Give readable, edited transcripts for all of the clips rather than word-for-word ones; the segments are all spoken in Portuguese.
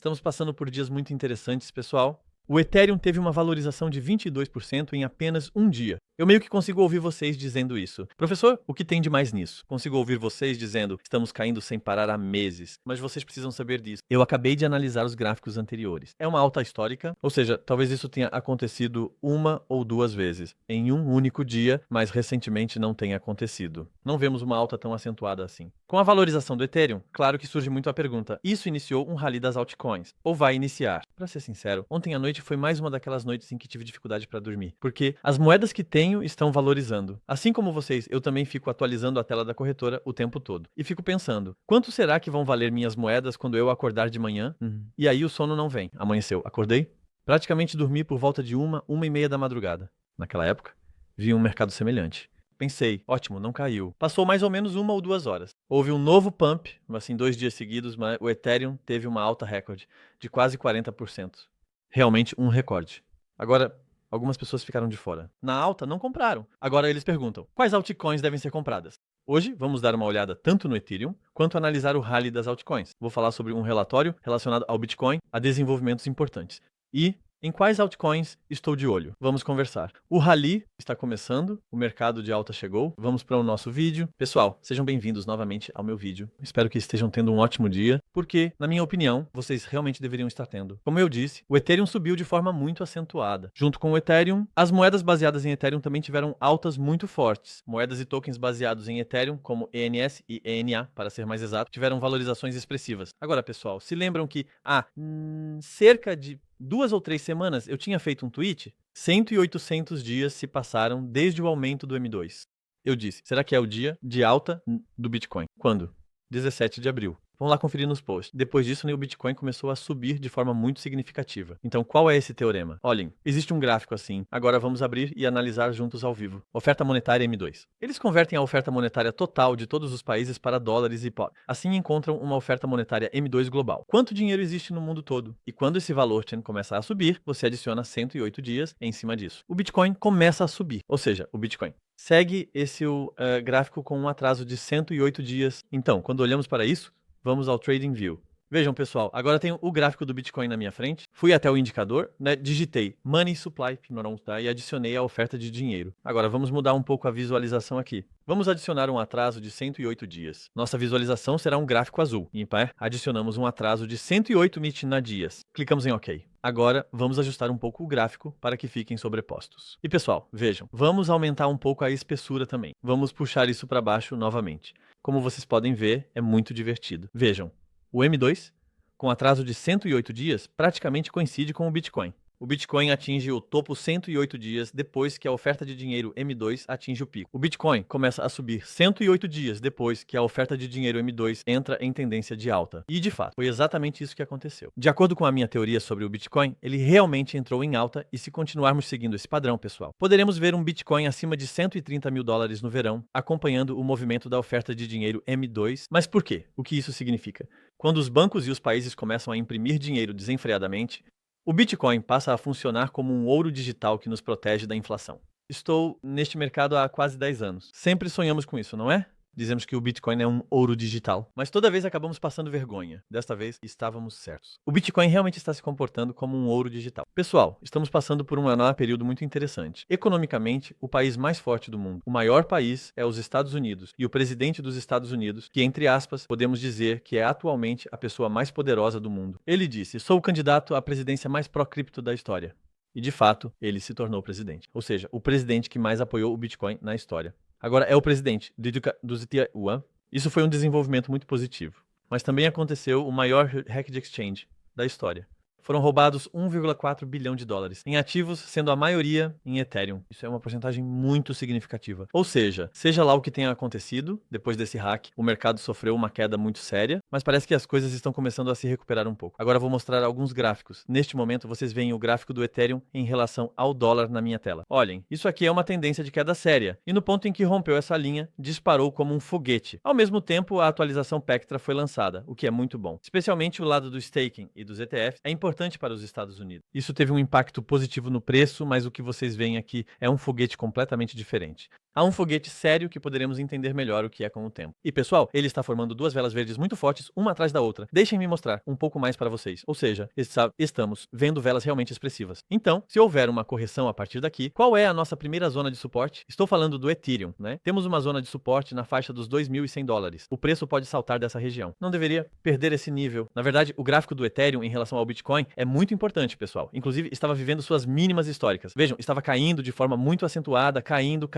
Estamos passando por dias muito interessantes, pessoal. O Ethereum teve uma valorização de 22% em apenas um dia. Eu meio que consigo ouvir vocês dizendo isso. Professor, o que tem de mais nisso? Consigo ouvir vocês dizendo, estamos caindo sem parar há meses. Mas vocês precisam saber disso. Eu acabei de analisar os gráficos anteriores. É uma alta histórica, ou seja, talvez isso tenha acontecido uma ou duas vezes, em um único dia, mas recentemente não tenha acontecido. Não vemos uma alta tão acentuada assim. Com a valorização do Ethereum, claro que surge muito a pergunta, isso iniciou um rally das altcoins? Ou vai iniciar? Pra ser sincero, ontem à noite foi mais uma daquelas noites em que tive dificuldade para dormir, porque as moedas que tenho estão valorizando. Assim como vocês, eu também fico atualizando a tela da corretora o tempo todo. E fico pensando, quanto será que vão valer minhas moedas quando eu acordar de manhã? E aí o sono não vem. Amanheceu, acordei? Praticamente dormi por volta de 1h da madrugada. Naquela época, vi um mercado semelhante. Pensei, ótimo, não caiu. Passou mais ou menos 1 ou 2 horas. Houve um novo pump, assim, 2 dias seguidos, mas o Ethereum teve uma alta recorde de quase 40%. Realmente um recorde. Agora, algumas pessoas ficaram de fora. Na alta, não compraram. Agora eles perguntam, quais altcoins devem ser compradas? Hoje, vamos dar uma olhada tanto no Ethereum, quanto analisar o rally das altcoins. Vou falar sobre um relatório relacionado ao Bitcoin, a desenvolvimentos importantes. E em quais altcoins estou de olho? Vamos conversar. O rally está começando, o mercado de alta chegou. Vamos para o nosso vídeo. Pessoal, sejam bem-vindos novamente ao meu vídeo. Espero que estejam tendo um ótimo dia, porque, na minha opinião, vocês realmente deveriam estar tendo. Como eu disse, o Ethereum subiu de forma muito acentuada. Junto com o Ethereum, as moedas baseadas em Ethereum também tiveram altas muito fortes. Moedas e tokens baseados em Ethereum, como ENS e ENA, para ser mais exato, tiveram valorizações expressivas. Agora, pessoal, se lembram que há cerca de 2 ou 3 semanas eu tinha feito um tweet? 100 e 800 dias se passaram desde o aumento do M2. Eu disse, será que é o dia de alta do Bitcoin? Quando? 17 de abril. Vamos lá conferir nos posts. Depois disso, o Bitcoin começou a subir de forma muito significativa. Então, qual é esse teorema? Olhem, existe um gráfico assim. Agora vamos abrir e analisar juntos ao vivo. Oferta monetária M2. Eles convertem a oferta monetária total de todos os países para dólares e pó. Assim encontram uma oferta monetária M2 global. Quanto dinheiro existe no mundo todo? E quando esse valor começar a subir, você adiciona 108 dias em cima disso. O Bitcoin começa a subir, ou seja, o Bitcoin segue esse gráfico com um atraso de 108 dias. Então, quando olhamos para isso, vamos ao TradingView. Vejam, pessoal, agora tenho o gráfico do Bitcoin na minha frente. Fui até o indicador, digitei Money Supply, e adicionei a oferta de dinheiro. Agora vamos mudar um pouco a visualização aqui. Vamos adicionar um atraso de 108 dias. Nossa visualização será um gráfico azul. Ímpar, adicionamos um atraso de 108 dias. Clicamos em OK. Agora, vamos ajustar um pouco o gráfico para que fiquem sobrepostos. E pessoal, vejam, vamos aumentar um pouco a espessura também. Vamos puxar isso para baixo novamente. Como vocês podem ver, é muito divertido. Vejam, o M2, com atraso de 108 dias, praticamente coincide com o Bitcoin. O Bitcoin atinge o topo 108 dias depois que a oferta de dinheiro M2 atinge o pico. O Bitcoin começa a subir 108 dias depois que a oferta de dinheiro M2 entra em tendência de alta. E, de fato, foi exatamente isso que aconteceu. De acordo com a minha teoria sobre o Bitcoin, ele realmente entrou em alta e se continuarmos seguindo esse padrão, pessoal, poderemos ver um Bitcoin acima de 130 mil dólares no verão, acompanhando o movimento da oferta de dinheiro M2. Mas por quê? O que isso significa? Quando os bancos e os países começam a imprimir dinheiro desenfreadamente, o Bitcoin passa a funcionar como um ouro digital que nos protege da inflação. Estou neste mercado há quase 10 anos. Sempre sonhamos com isso, não é? Dizemos que o Bitcoin é um ouro digital. Mas toda vez acabamos passando vergonha. Desta vez, estávamos certos. O Bitcoin realmente está se comportando como um ouro digital. Pessoal, estamos passando por um período muito interessante. Economicamente, o país mais forte do mundo. O maior país é os Estados Unidos. E o presidente dos Estados Unidos, que, entre aspas, podemos dizer que é atualmente a pessoa mais poderosa do mundo. Ele disse, sou o candidato à presidência mais pró-cripto da história. E, de fato, ele se tornou presidente. Ou seja, o presidente que mais apoiou o Bitcoin na história. Agora é o presidente do Zitiaúa. Isso foi um desenvolvimento muito positivo. Mas também aconteceu o maior hack de exchange da história. Foram roubados 1,4 bilhão de dólares em ativos, sendo a maioria em Ethereum. Isso é uma porcentagem muito significativa. Ou seja lá o que tenha acontecido, depois desse hack, o mercado sofreu uma queda muito séria, mas parece que as coisas estão começando a se recuperar um pouco. Agora vou mostrar alguns gráficos. Neste momento, vocês veem o gráfico do Ethereum em relação ao dólar na minha tela. Olhem, isso aqui é uma tendência de queda séria, e no ponto em que rompeu essa linha, disparou como um foguete. Ao mesmo tempo, a atualização Pectra foi lançada, o que é muito bom. Especialmente o lado do staking e dos ETFs é importante para os Estados Unidos. Isso teve um impacto positivo no preço, mas o que vocês veem aqui é um foguete completamente diferente. Há um foguete sério que poderemos entender melhor o que é com o tempo. E pessoal, ele está formando duas velas verdes muito fortes, uma atrás da outra. Deixem-me mostrar um pouco mais para vocês. Ou seja, estamos vendo velas realmente expressivas. Então, se houver uma correção a partir daqui, qual é a nossa primeira zona de suporte? Estou falando do Ethereum, né? Temos uma zona de suporte na faixa dos $2.100. O preço pode saltar dessa região. Não deveria perder esse nível. Na verdade, o gráfico do Ethereum em relação ao Bitcoin é muito importante, pessoal. Inclusive, estava vivendo suas mínimas históricas. Vejam, estava caindo de forma muito acentuada, caindo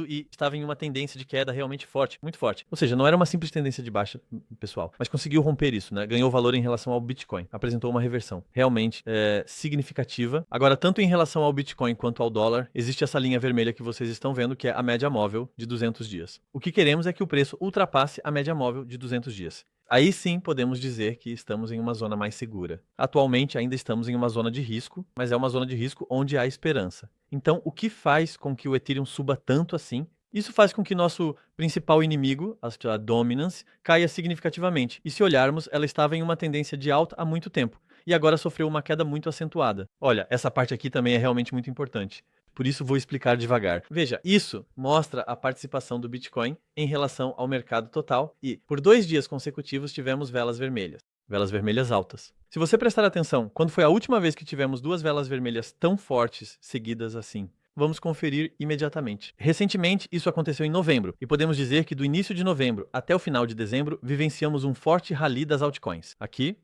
e estava em uma tendência de queda realmente forte, muito forte. Ou seja, não era uma simples tendência de baixa, pessoal, mas conseguiu romper isso, né? Ganhou valor em relação ao Bitcoin. Apresentou uma reversão realmente significativa. Agora, tanto em relação ao Bitcoin quanto ao dólar, existe essa linha vermelha que vocês estão vendo, que é a média móvel de 200 dias. O que queremos é que o preço ultrapasse a média móvel de 200 dias. Aí sim podemos dizer que estamos em uma zona mais segura. Atualmente ainda estamos em uma zona de risco, mas é uma zona de risco onde há esperança. Então, o que faz com que o Ethereum suba tanto assim? Isso faz com que nosso principal inimigo, a dominance, caia significativamente. E se olharmos, ela estava em uma tendência de alta há muito tempo e agora sofreu uma queda muito acentuada. Olha, essa parte aqui também é realmente muito importante. Por isso vou explicar devagar. Veja, isso mostra a participação do Bitcoin em relação ao mercado total e, por 2 dias consecutivos, tivemos velas vermelhas altas. Se você prestar atenção, quando foi a última vez que tivemos 2 velas vermelhas tão fortes seguidas assim? Vamos conferir imediatamente. Recentemente, isso aconteceu em novembro, e podemos dizer que do início de novembro até o final de dezembro, vivenciamos um forte rally das altcoins. Aqui,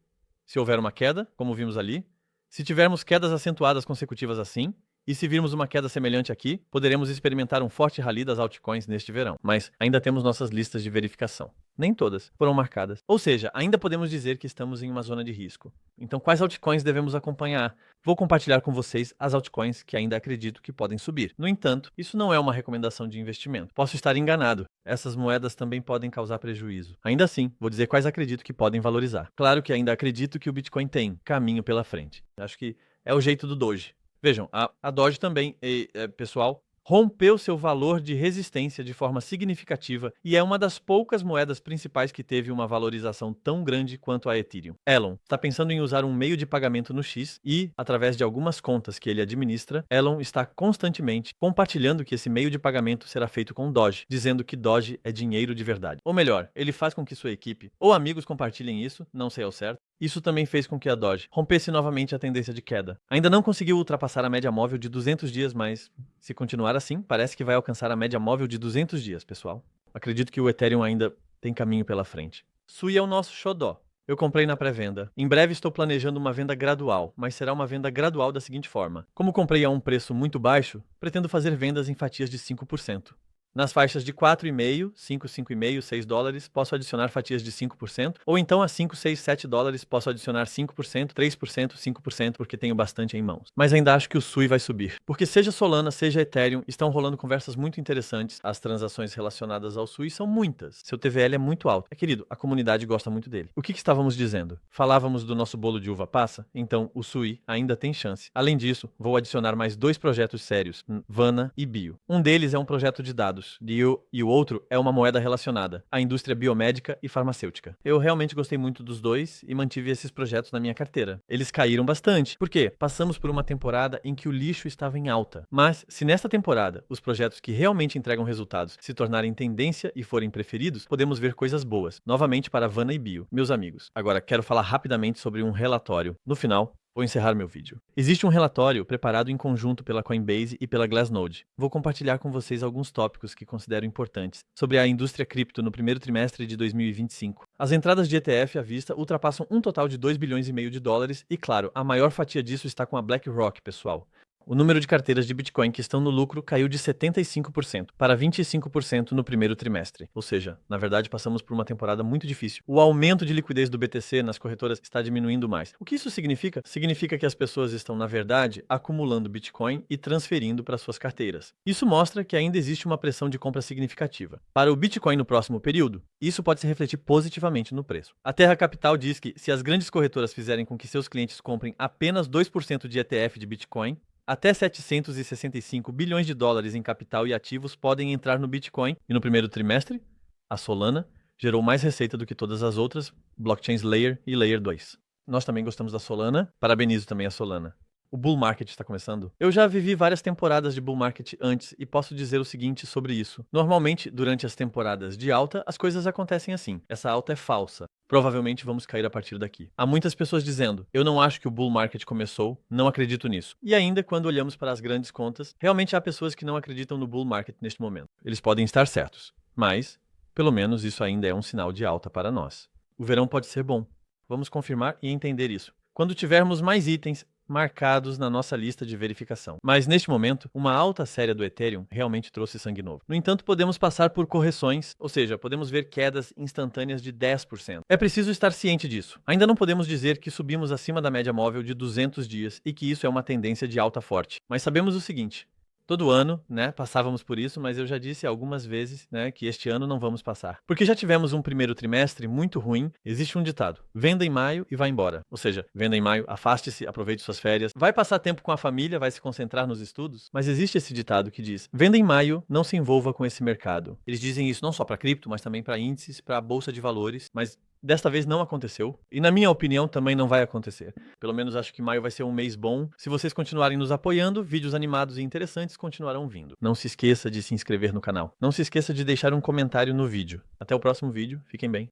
se houver uma queda, como vimos ali, se tivermos quedas acentuadas consecutivas assim, e se virmos uma queda semelhante aqui, poderemos experimentar um forte rally das altcoins neste verão. Mas ainda temos nossas listas de verificação. Nem todas foram marcadas. Ou seja, ainda podemos dizer que estamos em uma zona de risco. Então, quais altcoins devemos acompanhar? Vou compartilhar com vocês as altcoins que ainda acredito que podem subir. No entanto, isso não é uma recomendação de investimento. Posso estar enganado. Essas moedas também podem causar prejuízo. Ainda assim, vou dizer quais acredito que podem valorizar. Claro que ainda acredito que o Bitcoin tem caminho pela frente. Acho que é o jeito do Doge. Vejam, a Doge também, pessoal, rompeu seu valor de resistência de forma significativa e é uma das poucas moedas principais que teve uma valorização tão grande quanto a Ethereum. Elon está pensando em usar um meio de pagamento no X e, através de algumas contas que ele administra, Elon está constantemente compartilhando que esse meio de pagamento será feito com Doge, dizendo que Doge é dinheiro de verdade. Ou melhor, ele faz com que sua equipe ou amigos compartilhem isso, não sei ao certo. Isso também fez com que a Doge rompesse novamente a tendência de queda. Ainda não conseguiu ultrapassar a média móvel de 200 dias, mas se continuar assim, parece que vai alcançar a média móvel de 200 dias, pessoal. Acredito que o Ethereum ainda tem caminho pela frente. Sui é o nosso xodó. Eu comprei na pré-venda. Em breve estou planejando uma venda gradual, mas será uma venda gradual da seguinte forma. Como comprei a um preço muito baixo, pretendo fazer vendas em fatias de 5%. Nas faixas de 4,5, 5, 5,5, 6 dólares, posso adicionar fatias de 5%, ou então a 5, 6, 7 dólares, posso adicionar 5%, 3%, 5%, porque tenho bastante em mãos. Mas ainda acho que o SUI vai subir, porque seja Solana, seja Ethereum, estão rolando conversas muito interessantes. As transações relacionadas ao SUI são muitas. Seu TVL é muito alto. Querido, a comunidade gosta muito dele. O que estávamos dizendo? Falávamos do nosso bolo de uva passa? Então, o SUI ainda tem chance. Além disso, vou adicionar mais 2 projetos sérios, Vana e Bio. Um deles é um projeto de dados, e o outro é uma moeda relacionada à indústria biomédica e farmacêutica. Eu realmente gostei muito dos dois e mantive esses projetos na minha carteira. Eles caíram bastante. Por quê? Passamos por uma temporada em que o lixo estava em alta. Mas, se nesta temporada os projetos que realmente entregam resultados se tornarem tendência e forem preferidos, podemos ver coisas boas. Novamente para Vana e Bio, meus amigos. Agora, quero falar rapidamente sobre um relatório. No final, vou encerrar meu vídeo. Existe um relatório preparado em conjunto pela Coinbase e pela Glassnode. Vou compartilhar com vocês alguns tópicos que considero importantes sobre a indústria cripto no primeiro trimestre de 2025. As entradas de ETF à vista ultrapassam um total de 2,5 bilhões de dólares e, claro, a maior fatia disso está com a BlackRock, pessoal. O número de carteiras de Bitcoin que estão no lucro caiu de 75% para 25% no primeiro trimestre. Ou seja, na verdade, passamos por uma temporada muito difícil. O aumento de liquidez do BTC nas corretoras está diminuindo mais. O que isso significa? Significa que as pessoas estão, na verdade, acumulando Bitcoin e transferindo para suas carteiras. Isso mostra que ainda existe uma pressão de compra significativa. Para o Bitcoin no próximo período, isso pode se refletir positivamente no preço. A Terra Capital diz que, se as grandes corretoras fizerem com que seus clientes comprem apenas 2% de ETF de Bitcoin, até 765 bilhões de dólares em capital e ativos podem entrar no Bitcoin. E no primeiro trimestre, a Solana gerou mais receita do que todas as outras blockchains Layer e Layer 2. Nós também gostamos da Solana. Parabenizo também a Solana. O bull market está começando? Eu já vivi várias temporadas de bull market antes e posso dizer o seguinte sobre isso. Normalmente, durante as temporadas de alta, as coisas acontecem assim. Essa alta é falsa. Provavelmente vamos cair a partir daqui. Há muitas pessoas dizendo, eu não acho que o bull market começou, não acredito nisso. E ainda quando olhamos para as grandes contas, realmente há pessoas que não acreditam no bull market neste momento. Eles podem estar certos, mas, pelo menos isso ainda é um sinal de alta para nós. O verão pode ser bom. Vamos confirmar e entender isso quando tivermos mais itens marcados na nossa lista de verificação. Mas neste momento, uma alta séria do Ethereum realmente trouxe sangue novo. No entanto, podemos passar por correções, ou seja, podemos ver quedas instantâneas de 10%. É preciso estar ciente disso. Ainda não podemos dizer que subimos acima da média móvel de 200 dias e que isso é uma tendência de alta forte. Mas sabemos o seguinte: todo ano, né, passávamos por isso, mas eu já disse algumas vezes, né, que este ano não vamos passar. Porque já tivemos um primeiro trimestre muito ruim. Existe um ditado: venda em maio e vai embora. Ou seja, venda em maio, afaste-se, aproveite suas férias, vai passar tempo com a família, vai se concentrar nos estudos. Mas existe esse ditado que diz: venda em maio, não se envolva com esse mercado. Eles dizem isso não só para cripto, mas também para índices, para a bolsa de valores, mas desta vez não aconteceu. E na minha opinião também não vai acontecer. Pelo menos acho que maio vai ser um mês bom. Se vocês continuarem nos apoiando, vídeos animados e interessantes continuarão vindo. Não se esqueça de se inscrever no canal. Não se esqueça de deixar um comentário no vídeo. Até o próximo vídeo. Fiquem bem.